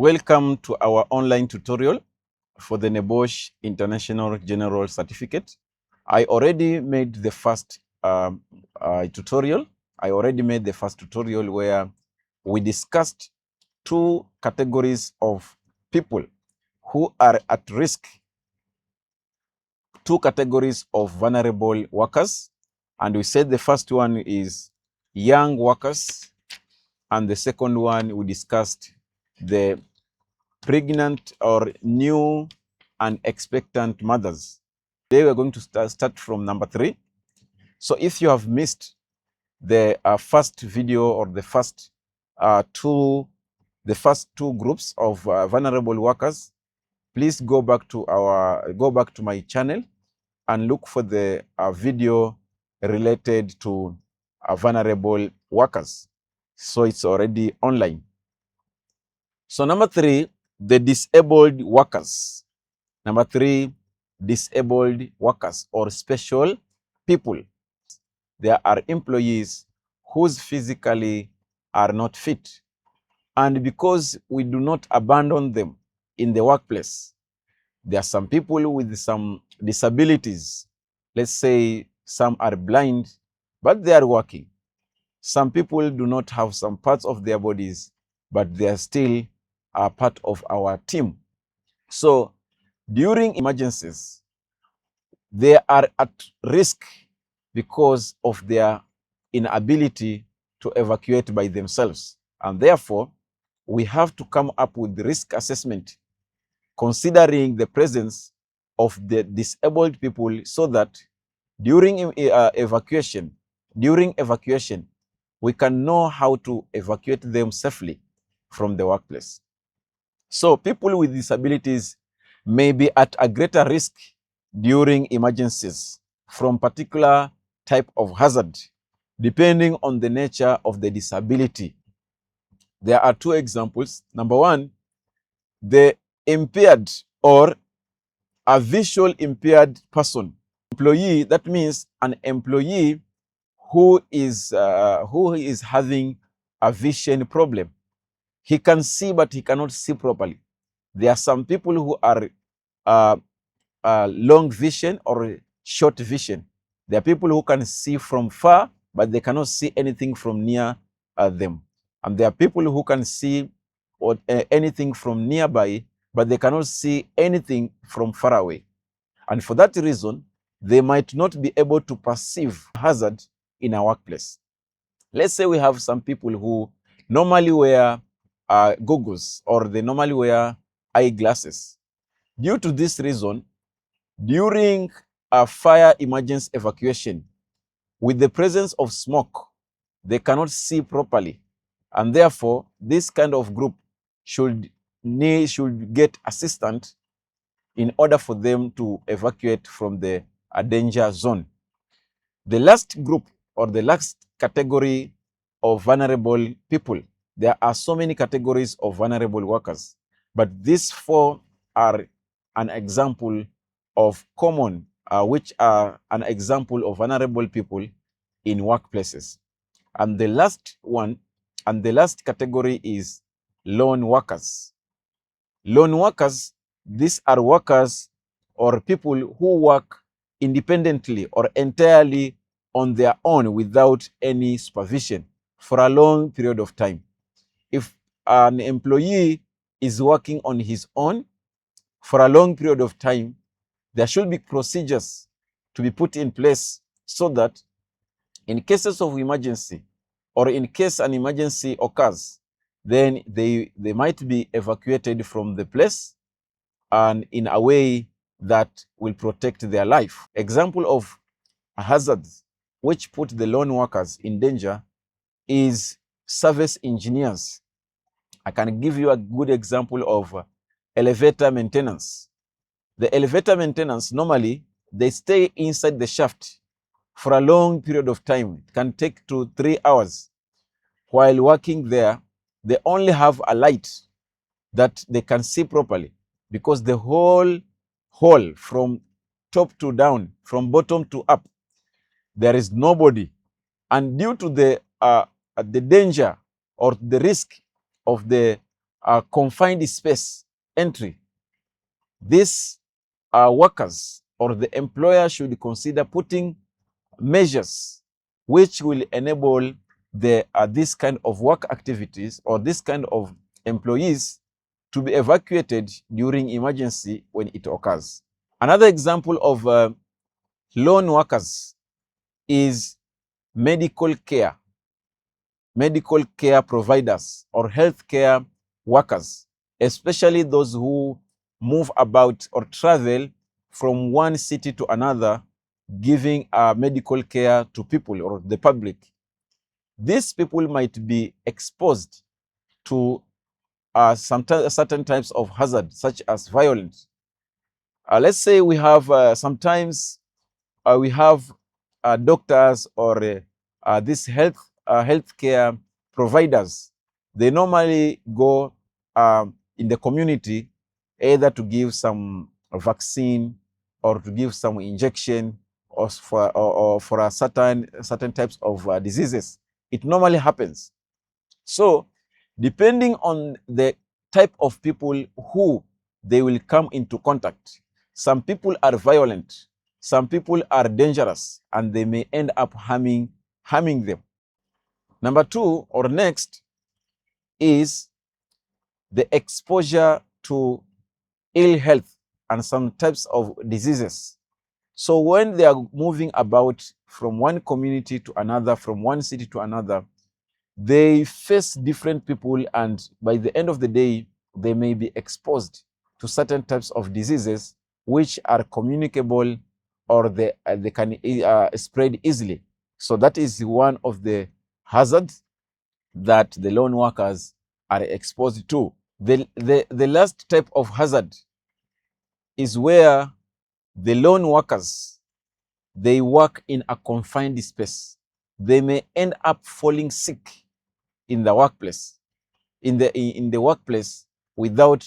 Welcome to our online tutorial for the NEBOSH International General Certificate. I already made the first tutorial. I already made the first tutorial where we discussed two categories of people who are at risk, two categories of vulnerable workers. And we said the first one is young workers, and the second one we discussed the pregnant or new and expectant mothers. Today we're going to start from number 3. So if you have missed the first video or the first two groups of vulnerable workers, please go back to my channel and look for the video related to vulnerable workers. So it's already online. So number 3, the disabled workers. Number 3, disabled workers or special people. There are employees whose physically are not fit. And because we do not abandon them in the workplace, there are some people with some disabilities. Let's say some are blind, but they are working. Some people do not have some parts of their bodies, but they are still part of our team. So during emergencies, they are at risk because of their inability to evacuate by themselves. And therefore, we have to come up with risk assessment considering the presence of the disabled people so that during evacuation, we can know how to evacuate them safely from the workplace. So people with disabilities may be at a greater risk during emergencies from particular type of hazard, depending on the nature of the disability. There are 2 examples. Number 1, the impaired or a visual impaired person. Employee, that means an employee who is having a vision problem. He can see, but he cannot see properly. There are some people who are long vision or short vision. There are people who can see from far, but they cannot see anything from near them. And there are people who can see anything from nearby, but they cannot see anything from far away. And for that reason, they might not be able to perceive hazard in a workplace. Let's say we have some people who normally wear goggles or they normally wear eyeglasses. Due to this reason, during a fire emergency evacuation, with the presence of smoke, they cannot see properly. And therefore, this kind of group should get assistance in order for them to evacuate from the danger zone. The last group or the last category of vulnerable people, there are so many categories of vulnerable workers, but these 4 are an example of common, which are an example of vulnerable people in workplaces. And the last one, and the last category is lone workers. Lone workers, these are workers or people who work independently or entirely on their own without any supervision for a long period of time. If an employee is working on his own for a long period of time, there should be procedures to be put in place so that in cases of emergency or in case an emergency occurs, then they might be evacuated from the place and in a way that will protect their life. Example of hazards which put the lone workers in danger is service engineers. I can give you a good example of elevator maintenance. The elevator maintenance, normally, they stay inside the shaft for a long period of time. It can take 2 to 3 hours. While working there, they only have a light that they can see properly because the whole hall from top to down, from bottom to up, there is nobody. And due to the danger or the risk of the confined space entry, these workers or the employer should consider putting measures which will enable this kind of work activities or this kind of employees to be evacuated during emergency when it occurs. Another example of lone workers is medical care providers or healthcare workers, especially those who move about or travel from one city to another, giving medical care to people or the public. These people might be exposed to certain types of hazard, such as violence. Let's say we have sometimes we have doctors or these healthcare providers. They normally go in the community either to give some vaccine or to give some injection or for a certain types of diseases. It normally happens. So depending on the type of people who they will come into contact, some people are violent, some people are dangerous, and they may end up harming them. Number two, or next, is the exposure to ill health and some types of diseases. So when they are moving about from one community to another, from one city to another, they face different people, and by the end of the day, they may be exposed to certain types of diseases which are communicable or they can spread easily. So that is one of the hazards that the lone workers are exposed to. The last type of hazard is where the lone workers, they work in a confined space. They may end up falling sick in the workplace, in the workplace, without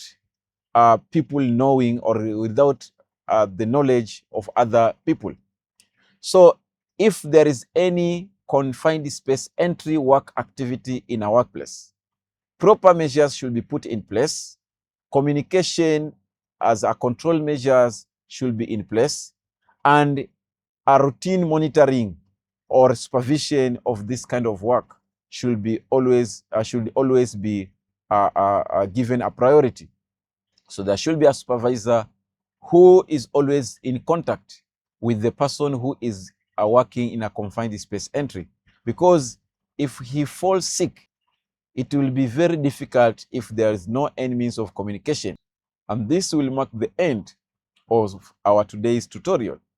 people knowing or without the knowledge of other people. So if there is any confined space entry work activity in a workplace, proper measures should be put in place. Communication as a control measures should be in place, and a routine monitoring or supervision of this kind of work should always be given a priority. So there should be a supervisor who is always in contact with the person who is working in a confined space entry, because if he falls sick, it will be very difficult if there is no any means of communication. And this will mark the end of our today's tutorial.